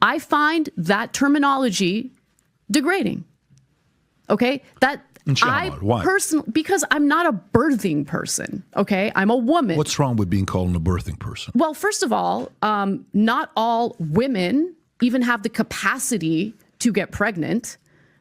I find that terminology degrading. Okay? Why? Personally, because I'm not a birthing person. Okay? I'm a woman. What's wrong with being called a birthing person? Well, first of all, not all women even have the capacity to get pregnant.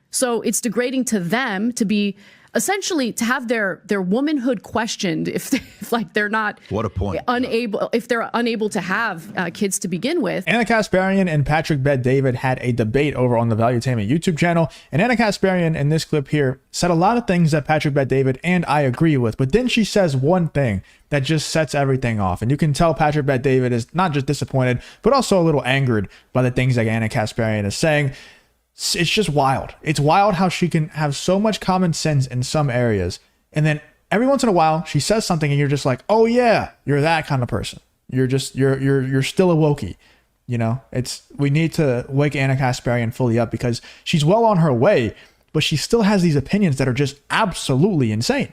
So it's degrading to them to be essentially to have their womanhood questioned if like they're not what a point if they're unable to have kids to begin with. Anna Kasparian and Patrick Bet-David had a debate over on the Valuetainment YouTube channel, and Anna Kasparian in this clip here said a lot of things that Patrick Bet-David and I agree with, but then she says one thing that just sets everything off, and you can tell Patrick Bet-David is not just disappointed but also a little angered by the things that Anna Kasparian is saying. It's just wild. It's wild how she can have so much common sense in some areas, and then every once in a while she says something and you're just like, oh yeah, you're that kind of person. You're still a wokey. You know, we need to wake Anna Kasparian fully up because she's well on her way, but she still has these opinions that are just absolutely insane.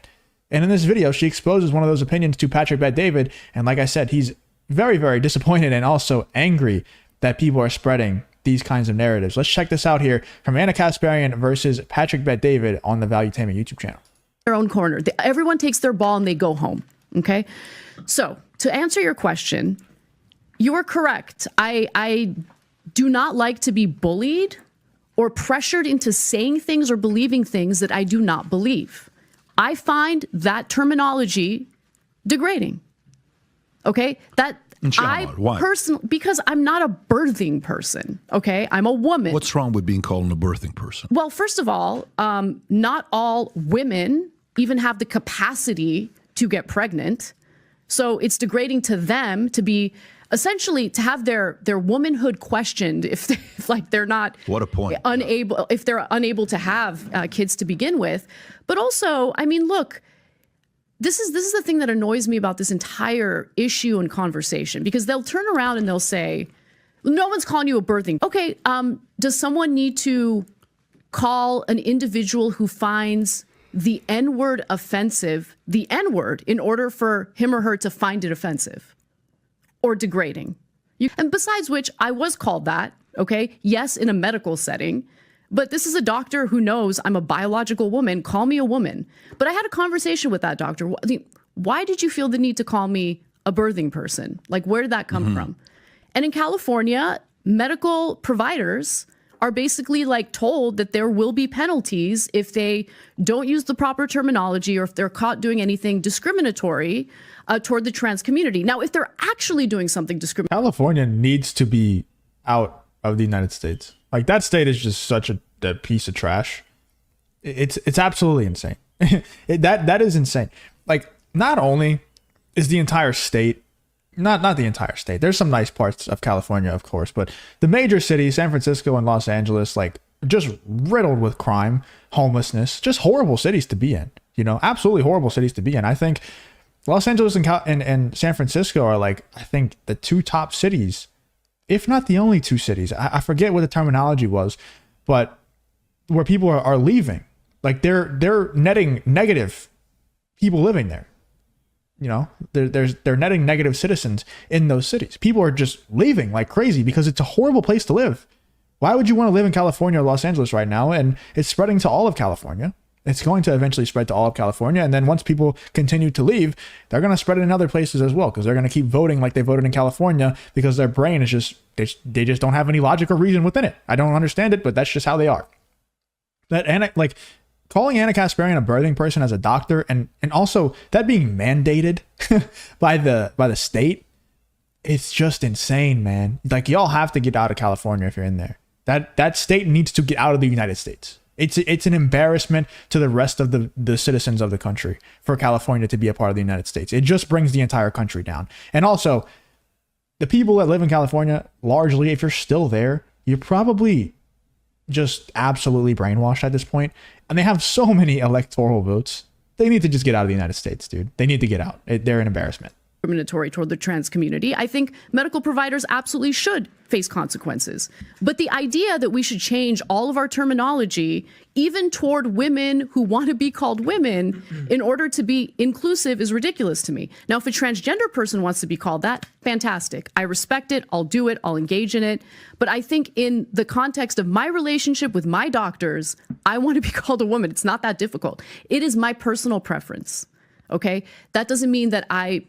And in this video, she exposes one of those opinions to Patrick Bet-David, and like I said, he's very, very disappointed and also angry that people are spreading these kinds of narratives. Let's check this out here from Anna Kasparian versus Patrick Bet-David on the Valuetainment YouTube channel. Their own corner. Everyone takes their ball and they go home. Okay. So to answer your question, you are correct. I do not like to be bullied or pressured into saying things or believing things that I do not believe. I find that terminology degrading. Okay. Why? Personally, because I'm not a birthing person. Okay. I'm a woman. What's wrong with being called a birthing person? Well, first of all, not all women even have the capacity to get pregnant. So it's degrading to them to be essentially to have their womanhood questioned if like they're not what a point if they're unable to have kids to begin with. But also, I mean, look, this is the thing that annoys me about this entire issue and conversation, because they'll turn around and they'll say, no one's calling you a birthing. Okay, does someone need to call an individual who finds the N-word offensive the N-word in order for him or her to find it offensive or degrading? And besides which, I was called that, okay? Yes, in a medical setting. But this is a doctor who knows I'm a biological woman. Call me a woman. But I had a conversation with that doctor. Why did you feel the need to call me a birthing person? Like, where did that come from? And in California, medical providers are basically like told that there will be penalties if they don't use the proper terminology or if they're caught doing anything discriminatory toward the trans community. Now, if they're actually doing something discriminatory, California needs to be out of the United States. Like, that state is just such a piece of trash. It's absolutely insane. That is insane. Like, not only is the entire state, not the entire state, there's some nice parts of California, of course, but the major cities, San Francisco and Los Angeles, like, just riddled with crime, homelessness, just horrible cities to be in. You know, absolutely horrible cities to be in. I think Los Angeles and San Francisco are, like, I think the two top cities, if not the only two cities. I forget what the terminology was, but where people are leaving, like they're netting negative people living there. You know, they're netting negative citizens in those cities. People are just leaving like crazy because it's a horrible place to live. Why would you want to live in California or Los Angeles right now? And it's spreading to all of California. It's going to eventually spread to all of California. And then once people continue to leave, they're going to spread it in other places as well, because they're going to keep voting like they voted in California, because their brain is just, they just don't have any logic or reason within it. I don't understand it, but that's just how they are. Like, calling Anna Kasparian a birthing person as a doctor, and also that being mandated by the state, it's just insane, man. Like, y'all have to get out of California if you're in there. That state needs to get out of the United States. It's an embarrassment to the rest of the citizens of the country for California to be a part of the United States. It just brings the entire country down. And also, the people that live in California, largely, if you're still there, you're probably just absolutely brainwashed at this point. And they have so many electoral votes. They need to just get out of the United States, dude. They need to get out. They're an embarrassment. discriminatory toward the trans community. I think medical providers absolutely should face consequences. But the idea that we should change all of our terminology, even toward women who want to be called women, in order to be inclusive is ridiculous to me. Now, if a transgender person wants to be called that, fantastic. I respect it. I'll do it. I'll engage in it. But I think in the context of my relationship with my doctors, I want to be called a woman. It's not that difficult. It is my personal preference. Okay? That doesn't mean that I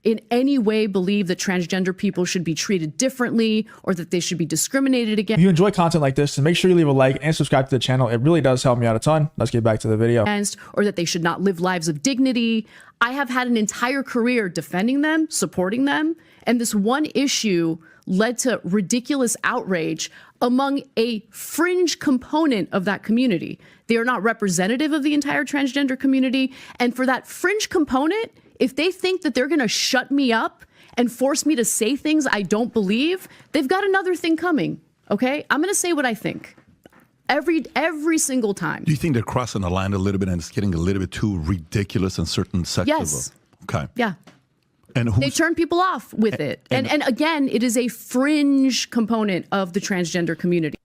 in any way believe that transgender people should be treated differently or that they should be discriminated against. If you enjoy content like this, then make sure you leave a like and subscribe to the channel. It really does help me out a ton. Let's get back to the video. Or that they should not live lives of dignity. I have had an entire career defending them, supporting them, and this one issue led to ridiculous outrage among a fringe component of that community. They are not representative of the entire transgender community, and for that fringe component, if they think that they're going to shut me up and force me to say things I don't believe, they've got another thing coming. Okay? I'm going to say what I think every single time. Do you think they're crossing the line a little bit and it's getting a little bit too ridiculous in certain sectors? Yes. Okay. Yeah. And they turn people off with it. And again, it is a fringe component of the transgender community.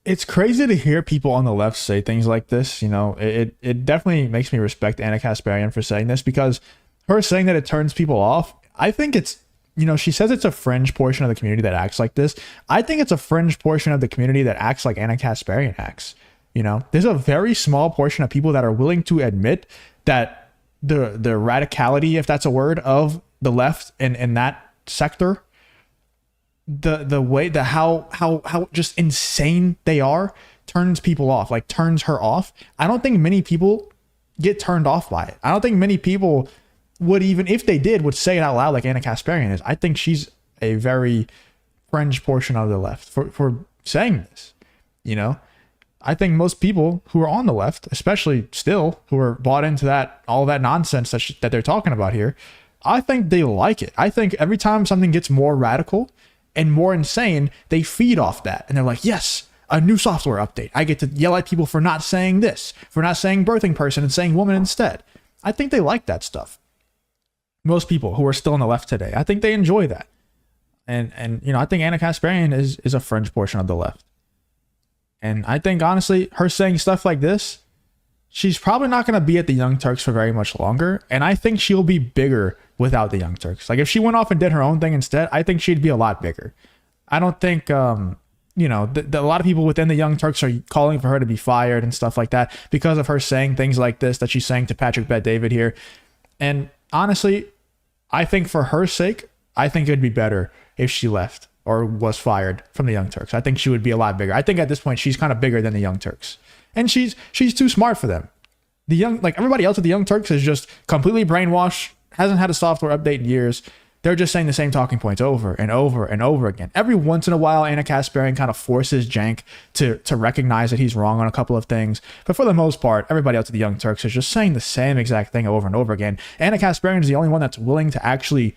It's crazy to hear people on the left say things like this. You know, it definitely makes me respect Anna Kasparian for saying this, because her saying that it turns people off, I think it's, you know, she says it's a fringe portion of the community that acts like this. I think it's a fringe portion of the community that acts like Anna Kasparian acts. You know, there's a very small portion of people that are willing to admit that the radicality, if that's a word, of the left in that sector, the way that how just insane they are, turns people off, like turns her off. I don't think many people get turned off by it. I don't think many people would, even if they did, would say it out loud like Anna Kasparian is. I think she's a very fringe portion of the left for saying this. You know, I think most people who are on the left, especially still, who are bought into that, all that nonsense that they're talking about here, I think they like it. I think every time something gets more radical and more insane, they feed off that. And they're like, yes, a new software update. I get to yell at people for not saying this, for not saying birthing person and saying woman instead. I think they like that stuff. Most people who are still on the left today, I think they enjoy that. And you know, I think Anna Kasparian is a fringe portion of the left. And I think, honestly, her saying stuff like this, she's probably not going to be at the Young Turks for very much longer. And I think she'll be bigger without the Young Turks. Like, if she went off and did her own thing instead, I think she'd be a lot bigger. I don't think, you know, a lot of people within the Young Turks are calling for her to be fired and stuff like that because of her saying things like this that she's saying to Patrick Bet-David here. And honestly, I think for her sake, I think it'd be better if she left or was fired from the Young Turks. I think she would be a lot bigger. I think at this point, she's kind of bigger than the Young Turks. And she's too smart for them. The young, like everybody else at the Young Turks, is just completely brainwashed, hasn't had a software update in years. They're just saying the same talking points over and over and over again. Every once in a while, Anna Kasparian kind of forces Jank to recognize that he's wrong on a couple of things. But for the most part, everybody else at the Young Turks is just saying the same exact thing over and over again. Anna Kasparian is the only one that's willing to actually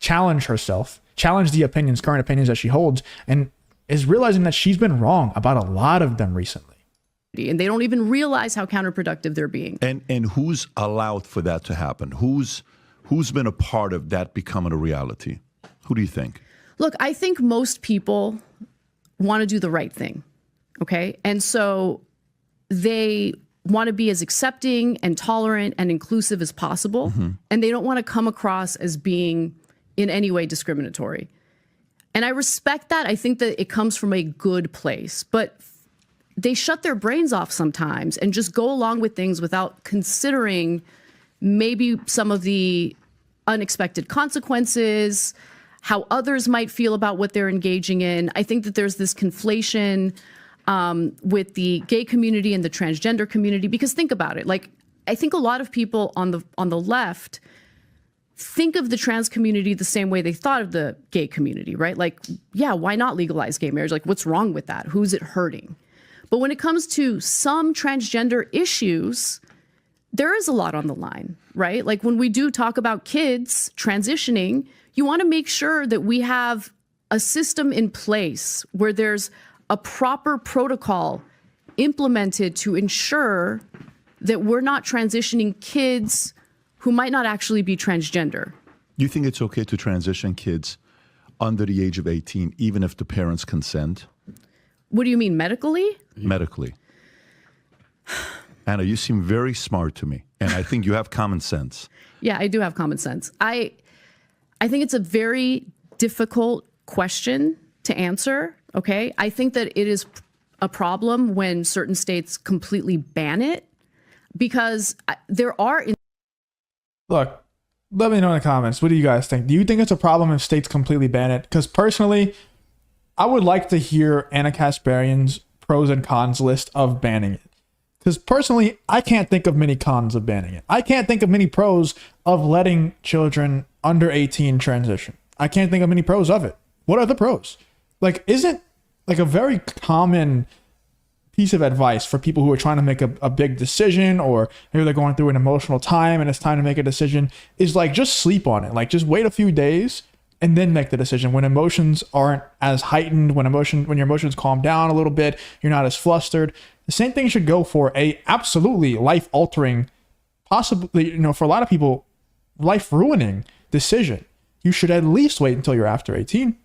challenge herself, challenge the opinions, current opinions that she holds, and is realizing that she's been wrong about a lot of them recently. And they don't even realize how counterproductive they're being. And who's allowed for that to happen? Who's been a part of that becoming a reality? Who do you think? Look, I think most people want to do the right thing. Okay. And so they want to be as accepting and tolerant and inclusive as possible. Mm-hmm. And they don't want to come across as being in any way discriminatory. And I respect that. I think that it comes from a good place, but they shut their brains off sometimes and just go along with things without considering maybe some of the unexpected consequences, how others might feel about what they're engaging in. I think that there's this conflation with the gay community and the transgender community, because think about it. Like, I think a lot of people on the left think of the trans community the same way they thought of the gay community, right? Like, yeah, why not legalize gay marriage? Like, what's wrong with that? Who's it hurting? But when it comes to some transgender issues, there is a lot on the line, right? Like, when we do talk about kids transitioning, you want to make sure that we have a system in place where there's a proper protocol implemented to ensure that we're not transitioning kids who might not actually be transgender. You think it's okay to transition kids under the age of 18, even if the parents consent? What do you mean, medically? Medically. Anna, you seem very smart to me, and I think you have common sense. Yeah, I do have common sense. I think it's a very difficult question to answer, okay? I think that it is a problem when certain states completely ban it, because there are... Look, let me know in the comments. What do you guys think? Do you think it's a problem if states completely ban it? Because personally, I would like to hear Anna Kasparian's pros and cons list of banning it. Because personally, I can't think of many cons of banning it. I can't think of many pros of letting children under 18 transition. I can't think of many pros of it. What are the pros? Like, isn't like a very common piece of advice for people who are trying to make a big decision, or maybe they're going through an emotional time and it's time to make a decision, is like, just sleep on it. Like, just wait a few days and then make the decision when emotions aren't as heightened, when your emotions calm down a little bit, you're not as flustered. The same thing should go for a absolutely life-altering, possibly, for a lot of people, life-ruining decision. You should at least wait until you're after 18.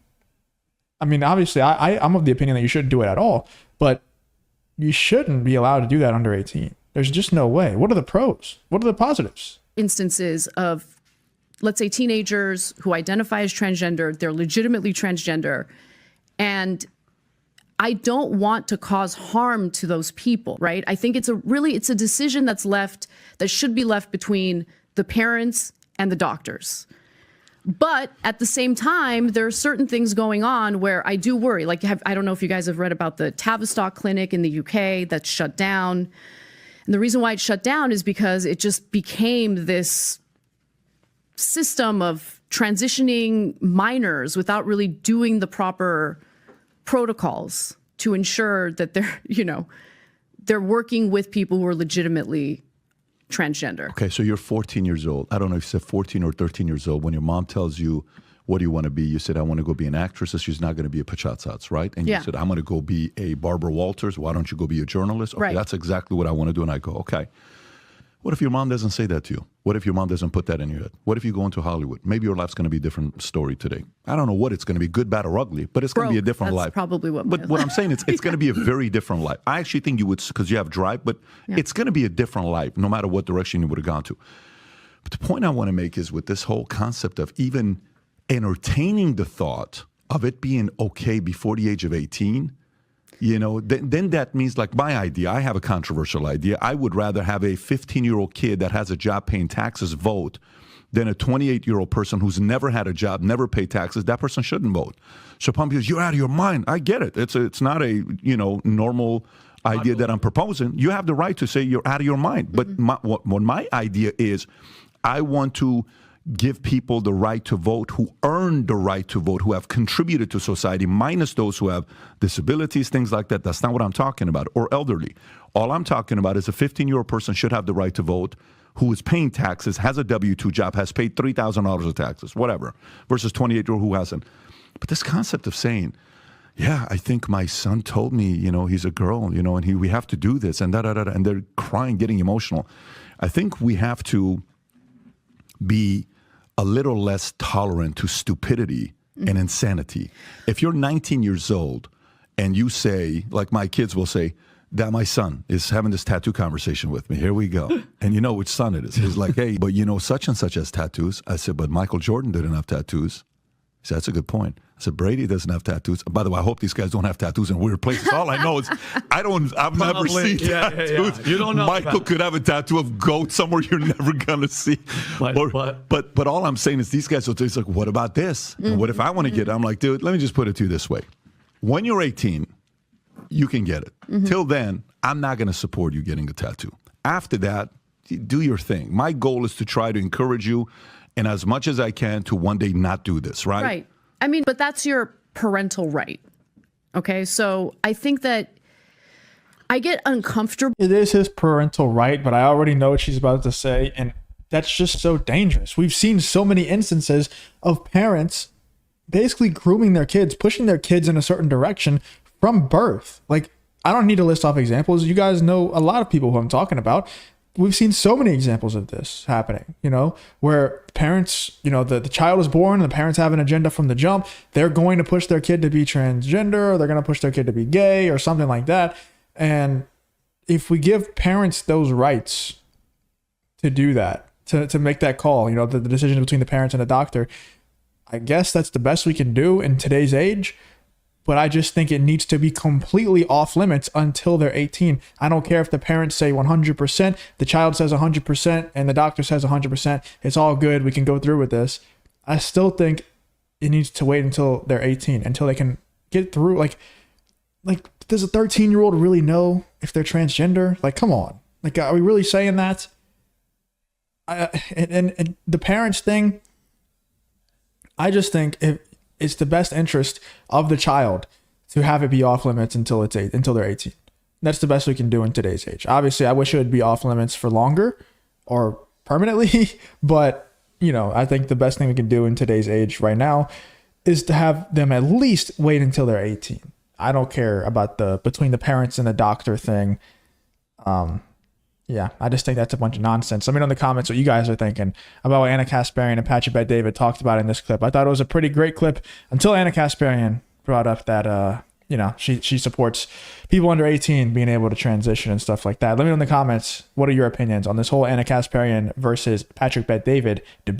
I mean, obviously, I'm of the opinion that you shouldn't do it at all, but you shouldn't be allowed to do that under 18. There's just no way. What are the pros? What are the positives? Instances of, let's say, teenagers who identify as transgender, they're legitimately transgender, and I don't want to cause harm to those people, right? I think it's a decision that should be left between the parents and the doctors. But at the same time, there are certain things going on where I do worry. Like, I don't know if you guys have read about the Tavistock clinic in the UK that's shut down. And the reason why it's shut down is because it just became this system of transitioning minors without really doing the proper protocols to ensure that they're working with people who are legitimately transgender. Okay, so you're 14 years old. I don't know if you said 14 or 13 years old. When your mom tells you, what do you want to be? You said, I want to go be an actress. She's not going to be a Pachatsats, right? And you said, I'm going to go be a Barbara Walters. Why don't you go be a journalist? Okay, that's exactly what I want to do. And I go, okay. What if your mom doesn't say that to you? What if your mom doesn't put that in your head? What if you go into Hollywood? Maybe your life's going to be a different story today. I don't know what it's going to be, good, bad, or ugly, but it's going to be a different life. That's probably what. But what I'm saying is, it's going to be a very different life. I actually think you would, because you have drive, but it's going to be a different life, no matter what direction you would have gone to. But the point I want to make is with this whole concept of even entertaining the thought of it being okay before the age of 18. Then that means, like, my idea, I have a controversial idea. I would rather have a 15-year-old kid that has a job paying taxes vote than a 28-year-old person who's never had a job, never paid taxes. That person shouldn't vote. So Pumpy goes, you're out of your mind. I get it. It's not a, normal idea that I'm proposing. You have the right to say you're out of your mind. But what my idea is, I want to give people the right to vote who earned the right to vote, who have contributed to society, minus those who have disabilities, things like that. That's not what I'm talking about, or elderly. All I'm talking about is a 15-year-old person should have the right to vote, who is paying taxes, has a W-2 job, has paid $3,000 of taxes, whatever, versus 28-year-old who hasn't. But this concept of saying, yeah, I think my son told me, he's a girl, and we have to do this, and da-da-da-da, and they're crying, getting emotional. I think we have to be a little less tolerant to stupidity and insanity. If you're 19 years old and you say, like my kids will say, that my son is having this tattoo conversation with me. Here we go. And you know which son it is. He's like, hey, but such and such has tattoos. I said, but Michael Jordan didn't have tattoos. He said, that's a good point. I said, Brady doesn't have tattoos. By the way, I hope these guys don't have tattoos in weird places. All I know is I've never seen tattoos. You don't know. Michael could have a tattoo of goat somewhere you're never going to see. But all I'm saying is these guys will say, like, what about this? And what if I want to get it? I'm like, dude, let me just put it to you this way. When you're 18, you can get it. Till then, I'm not going to support you getting a tattoo. After that, do your thing. My goal is to try to encourage you, and as much as I can, to one day not do this, right? Right. I mean, but that's your parental right. Okay, so I think that I get uncomfortable. It is his parental right, but I already know what she's about to say, and that's just so dangerous. We've seen so many instances of parents basically grooming their kids, pushing their kids in a certain direction from birth. Like, I don't need to list off examples. You guys know a lot of people who I'm talking about. we've seen so many examples of this happening, where parents, the child is born and the parents have an agenda from the jump. They're going to push their kid to be transgender, or they're going to push their kid to be gay or something like that. And if we give parents those rights to do that, to make that call, the decision between the parents and the doctor, I guess that's the best we can do in today's age. But I just think it needs to be completely off limits until they're 18. I don't care if the parents say 100%, the child says 100%, and the doctor says 100%. It's all good. We can go through with this. I still think it needs to wait until they're 18, until they can get through. Like, does a 13-year-old really know if they're transgender? Like, come on. Like, are we really saying that? And the parents thing, I just think it's the best interest of the child to have it be off limits until they're 18. That's the best we can do in today's age. Obviously, I wish it would be off limits for longer or permanently, but I think the best thing we can do in today's age right now is to have them at least wait until they're 18. I don't care about between the parents and the doctor thing. Yeah, I just think that's a bunch of nonsense. Let me know in the comments what you guys are thinking about what Anna Kasparian and Patrick Bet-David talked about in this clip. I thought it was a pretty great clip until Anna Kasparian brought up that, she supports people under 18 being able to transition and stuff like that. Let me know in the comments, what are your opinions on this whole Anna Kasparian versus Patrick Bet-David debate?